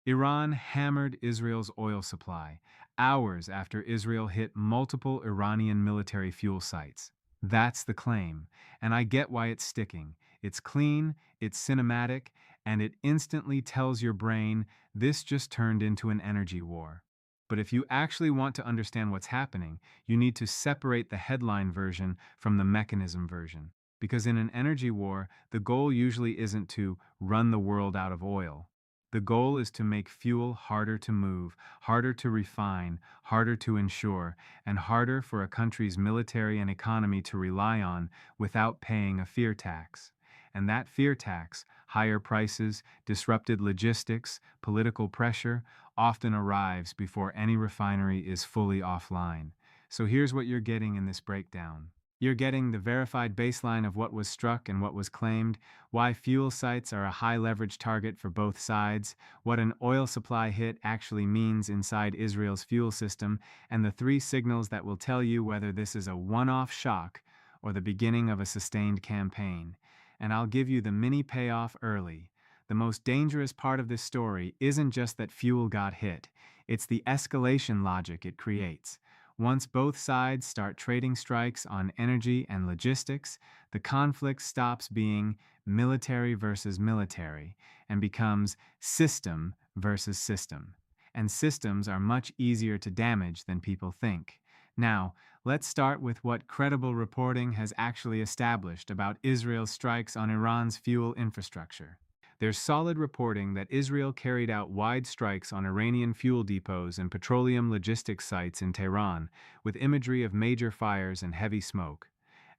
Iran hammered Israel's oil supply hours after Israel hit multiple Iranian military fuel sites. That's the claim, and I get why it's sticking. It's clean, it's cinematic, and it instantly tells your brain this just turned into an energy war. But if you actually want to understand what's happening, you need to separate the headline version from the mechanism version. Because in an energy war, the goal usually isn't to run the world out of oil. The goal is to make fuel harder to move, harder to refine, harder to insure, and harder for a country's military and economy to rely on without paying a fear tax. And that fear tax, higher prices, disrupted logistics, political pressure, often arrives before any refinery is fully offline. So here's what you're getting in this breakdown. You're getting the verified baseline of what was struck and what was claimed, why fuel sites are a high leverage target for both sides, what an oil supply hit actually means inside Israel's fuel system, and the three signals that will tell you whether this is a one off shock or the beginning of a sustained campaign. And I'll give you the mini payoff early. The most dangerous part of this story isn't just that fuel got hit, it's the escalation logic it creates. Once both sides start trading strikes on energy and logistics, the conflict stops being military versus military and becomes system versus system. And systems are much easier to damage than people think. Now, let's start with what credible reporting has actually established about Israel's strikes on Iran's fuel infrastructure. There's solid reporting that Israel carried out wide strikes on Iranian fuel depots and petroleum logistics sites in Tehran, with imagery of major fires and heavy smoke.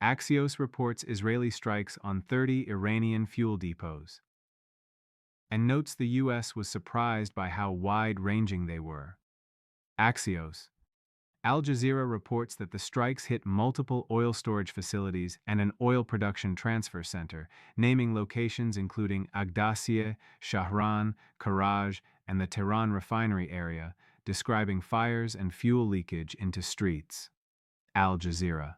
Axios reports Israeli strikes on 30 Iranian fuel depots and notes the U.S. was surprised by how wide-ranging they were. Axios. Al Jazeera reports that the strikes hit multiple oil storage facilities and an oil production transfer center, naming locations including Agdassia, Shahran, Karaj, and the Tehran refinery area, describing fires and fuel leakage into streets. Al Jazeera.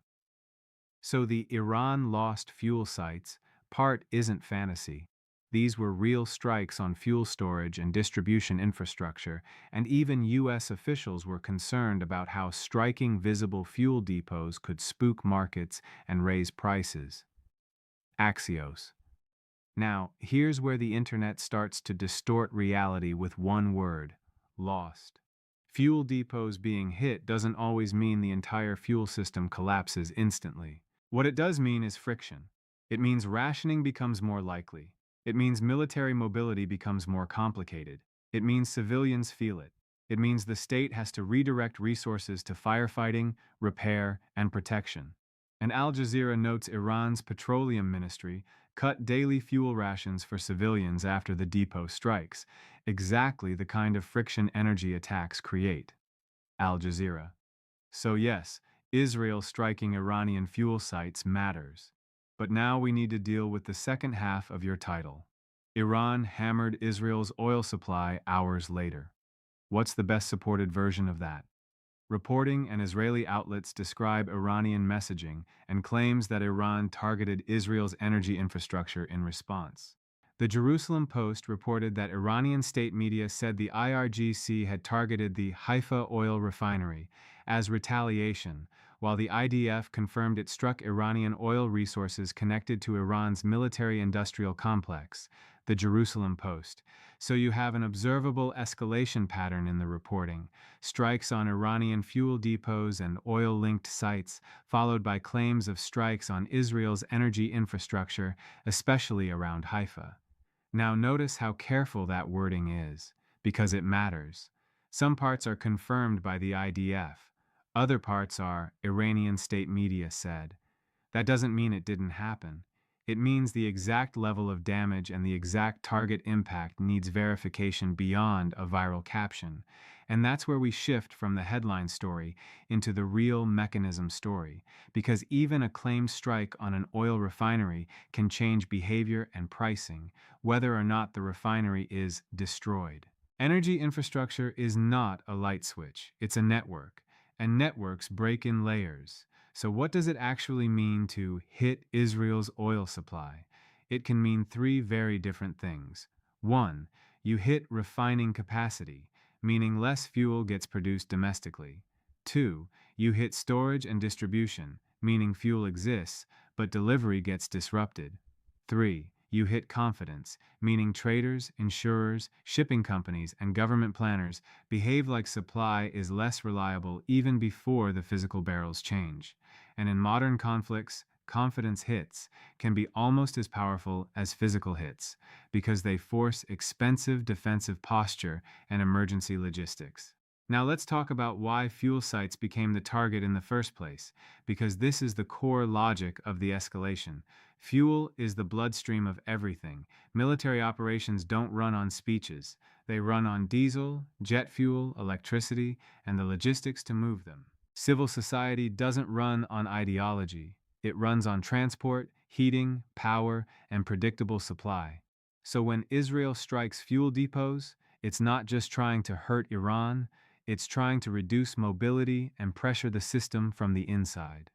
So the Iran lost fuel sites part isn't fantasy. These were real strikes on fuel storage and distribution infrastructure, and even U.S. officials were concerned about how striking visible fuel depots could spook markets and raise prices. Axios. Now, here's where the internet starts to distort reality with one word: lost. Fuel depots being hit doesn't always mean the entire fuel system collapses instantly. What it does mean is friction. It means rationing becomes more likely. It means military mobility becomes more complicated. It means civilians feel it. It means the state has to redirect resources to firefighting, repair, and protection. And Al Jazeera notes Iran's petroleum ministry cut daily fuel rations for civilians after the depot strikes, exactly the kind of friction energy attacks create. Al Jazeera. So yes, Israel striking Iranian fuel sites matters. But now we need to deal with the second half of your title. Iran hammered Israel's oil supply hours later. What's the best supported version of that? Reporting and Israeli outlets describe Iranian messaging and claims that Iran targeted Israel's energy infrastructure in response. The Jerusalem Post reported that Iranian state media said the IRGC had targeted the Haifa oil refinery as retaliation, while the IDF confirmed it struck Iranian oil resources connected to Iran's military-industrial complex. The Jerusalem Post. So you have an observable escalation pattern in the reporting: strikes on Iranian fuel depots and oil-linked sites, followed by claims of strikes on Israel's energy infrastructure, especially around Haifa. Now notice how careful that wording is, because it matters. Some parts are confirmed by the IDF. Other parts are Iranian state media said. That doesn't mean it didn't happen. It means the exact level of damage and the exact target impact needs verification beyond a viral caption. And that's where we shift from the headline story into the real mechanism story, because even a claimed strike on an oil refinery can change behavior and pricing, whether or not the refinery is destroyed. Energy infrastructure is not a light switch, it's a network, and networks break in layers. So what does it actually mean to hit Israel's oil supply? It can mean three very different things. One, you hit refining capacity, meaning less fuel gets produced domestically. 2. You hit storage and distribution, meaning fuel exists, but delivery gets disrupted. 3. You hit confidence, meaning traders, insurers, shipping companies, and government planners behave like supply is less reliable even before the physical barrels change. And in modern conflicts, confidence hits can be almost as powerful as physical hits because they force expensive defensive posture and emergency logistics. Now let's talk about why fuel sites became the target in the first place, because this is the core logic of the escalation. Fuel is the bloodstream of everything. Military operations don't run on speeches. They run on diesel, jet fuel, electricity, and the logistics to move them. Civil society doesn't run on ideology. It runs on transport, heating, power, and predictable supply. So when Israel strikes fuel depots, it's not just trying to hurt Iran, it's trying to reduce mobility and pressure the system from the inside.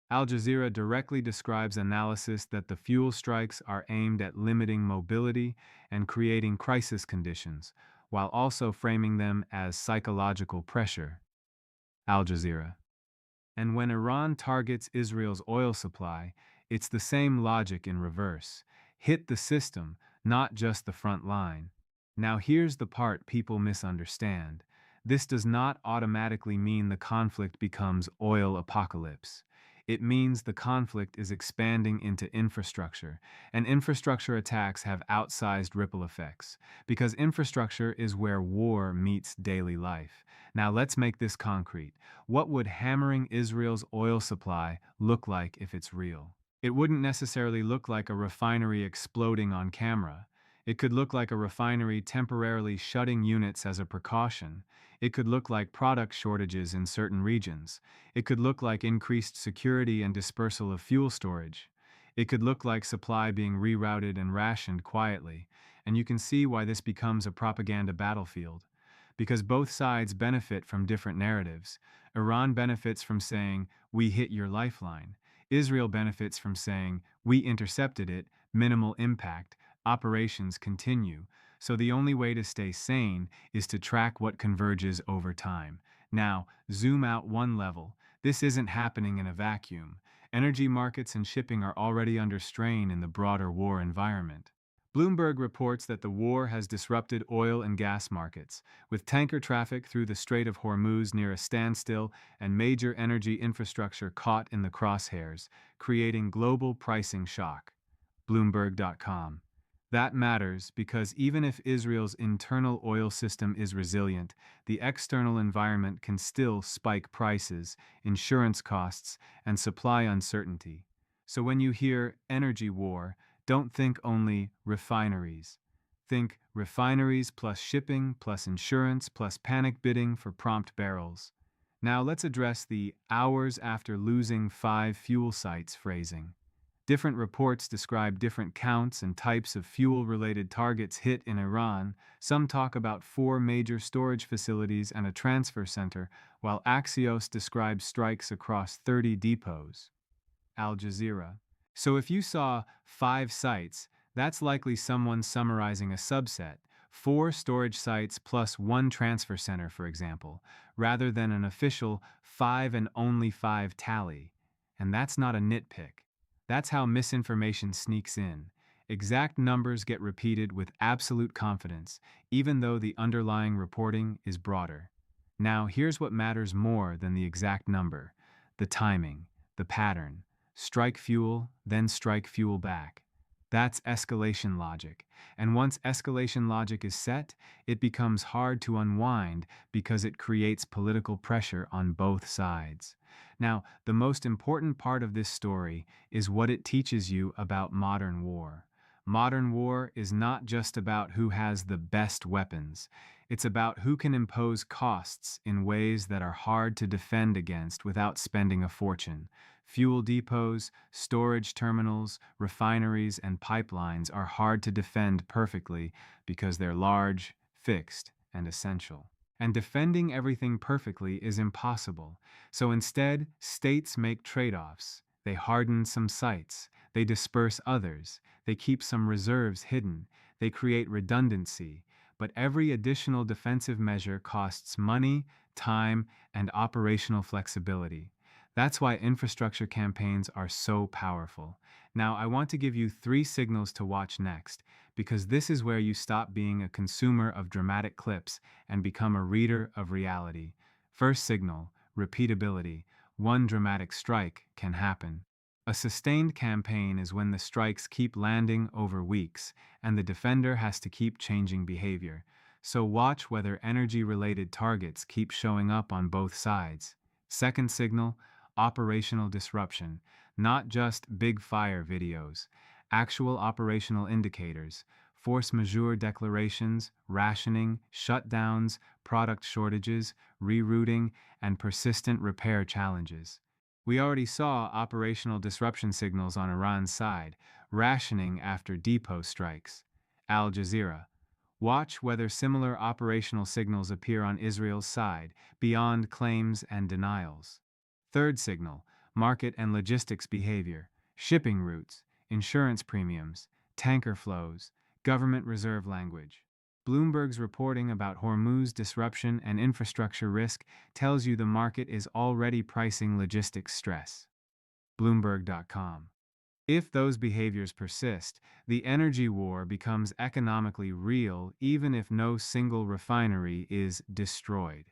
Al Jazeera directly describes analysis that the fuel strikes are aimed at limiting mobility and creating crisis conditions, while also framing them as psychological pressure. Al Jazeera. And when Iran targets Israel's oil supply, it's the same logic in reverse. Hit the system, not just the front line. Now here's the part people misunderstand. This does not automatically mean the conflict becomes oil apocalypse. It means the conflict is expanding into infrastructure, and infrastructure attacks have outsized ripple effects, because infrastructure is where war meets daily life. Now let's make this concrete. What would hammering Israel's oil supply look like if it's real? It wouldn't necessarily look like a refinery exploding on camera. It could look like a refinery temporarily shutting units as a precaution. It could look like product shortages in certain regions. It could look like increased security and dispersal of fuel storage. It could look like supply being rerouted and rationed quietly. And you can see why this becomes a propaganda battlefield. Because both sides benefit from different narratives. Iran benefits from saying, "We hit your lifeline." Israel benefits from saying, "We intercepted it, minimal impact, operations continue." So the only way to stay sane is to track what converges over time. Now, zoom out one level. This isn't happening in a vacuum. Energy markets and shipping are already under strain in the broader war environment. Bloomberg reports that the war has disrupted oil and gas markets, with tanker traffic through the Strait of Hormuz near a standstill and major energy infrastructure caught in the crosshairs, creating global pricing shock. Bloomberg.com. That matters because even if Israel's internal oil system is resilient, the external environment can still spike prices, insurance costs, and supply uncertainty. So when you hear energy war, don't think only refineries. Think refineries plus shipping plus insurance plus panic bidding for prompt barrels. Now let's address the hours after losing 5 fuel sites phrasing. Different reports describe different counts and types of fuel-related targets hit in Iran. Some talk about 4 major storage facilities and a transfer center, while Axios describes strikes across 30 depots. Al Jazeera. So if you saw 5 sites, that's likely someone summarizing a subset, 4 storage sites plus 1 transfer center, for example, rather than an official 5 and only 5 tally. And that's not a nitpick. That's how misinformation sneaks in. Exact numbers get repeated with absolute confidence, even though the underlying reporting is broader. Now, here's what matters more than the exact number: the timing, the pattern. Strike fuel, then strike fuel back. That's escalation logic. And once escalation logic is set, it becomes hard to unwind because it creates political pressure on both sides. Now, the most important part of this story is what it teaches you about modern war. Modern war is not just about who has the best weapons. It's about who can impose costs in ways that are hard to defend against without spending a fortune. Fuel depots, storage terminals, refineries, and pipelines are hard to defend perfectly because they're large, fixed, and essential. And defending everything perfectly is impossible. So instead, states make trade-offs. They harden some sites. They disperse others. They keep some reserves hidden. They create redundancy. but every additional defensive measure costs money, time, and operational flexibility. That's why infrastructure campaigns are so powerful. Now, I want to give you three signals to watch next, because this is where you stop being a consumer of dramatic clips and become a reader of reality. First signal, repeatability. One dramatic strike can happen. A sustained campaign is when the strikes keep landing over weeks, and the defender has to keep changing behavior. So watch whether energy-related targets keep showing up on both sides. Second signal, operational disruption. Not just big fire videos. Actual operational indicators. Force majeure declarations, rationing, shutdowns, product shortages, rerouting, and persistent repair challenges. We already saw operational disruption signals on Iran's side, rationing after depot strikes. Al Jazeera. Watch whether similar operational signals appear on Israel's side, beyond claims and denials. Third signal, market and logistics behavior, shipping routes, insurance premiums, tanker flows, government reserve language. Bloomberg's reporting about Hormuz disruption and infrastructure risk tells you the market is already pricing logistics stress. Bloomberg.com. If those behaviors persist, the energy war becomes economically real even if no single refinery is destroyed.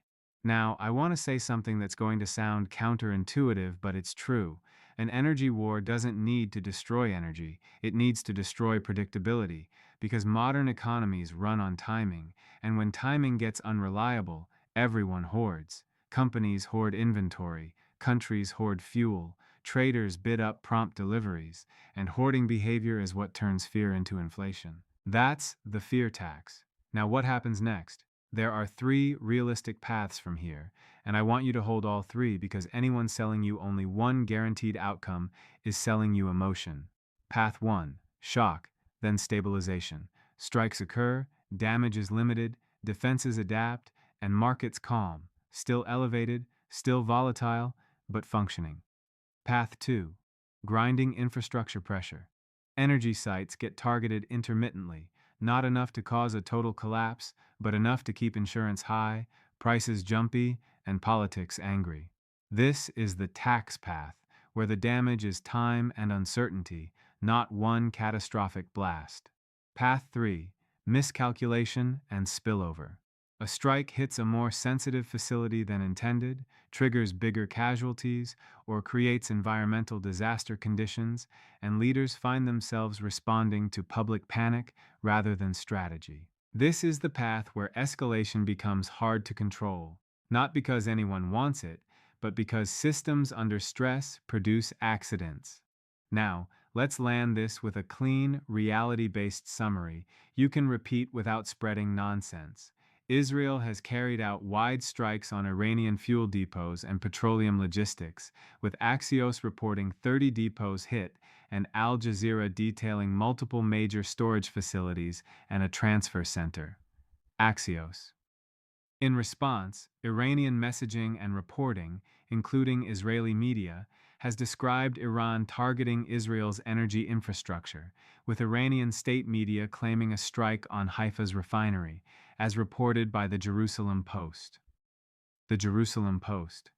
Now, I want to say something that's going to sound counterintuitive, but it's true. An energy war doesn't need to destroy energy, it needs to destroy predictability, because modern economies run on timing, and when timing gets unreliable, everyone hoards. Companies hoard inventory, countries hoard fuel, traders bid up prompt deliveries, and hoarding behavior is what turns fear into inflation. That's the fear tax. Now, what happens next? There are three realistic paths from here, and I want you to hold all three because anyone selling you only one guaranteed outcome is selling you emotion. Path 1, shock, then stabilization. Strikes occur, damage is limited, defenses adapt, and markets calm, still elevated, still volatile, but functioning. Path 2, grinding infrastructure pressure. Energy sites get targeted intermittently, not enough to cause a total collapse, but enough to keep insurance high, prices jumpy, and politics angry. This is the tax path, where the damage is time and uncertainty, not one catastrophic blast. Path 3, miscalculation and spillover. A strike hits a more sensitive facility than intended, triggers bigger casualties, or creates environmental disaster conditions, and leaders find themselves responding to public panic rather than strategy. This is the path where escalation becomes hard to control, not because anyone wants it, but because systems under stress produce accidents. Now, let's land this with a clean, reality-based summary you can repeat without spreading nonsense. Israel has carried out wide strikes on Iranian fuel depots and petroleum logistics, with Axios reporting 30 depots hit and Al Jazeera detailing multiple major storage facilities and a transfer center. Axios. In response, Iranian messaging and reporting, including Israeli media, has described Iran targeting Israel's energy infrastructure, with Iranian state media claiming a strike on Haifa's refinery, as reported by the Jerusalem Post. The Jerusalem Post.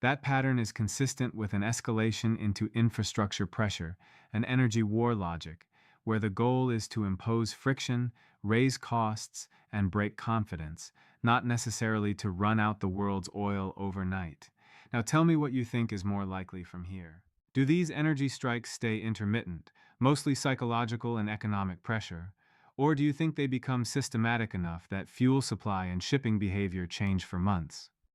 That pattern is consistent with an escalation into infrastructure pressure, an energy war logic, where the goal is to impose friction, raise costs, and break confidence, not necessarily to run out the world's oil overnight. Now tell me what you think is more likely from here. Do these energy strikes stay intermittent, mostly psychological and economic pressure, or do you think they become systematic enough that fuel supply and shipping behavior change for months?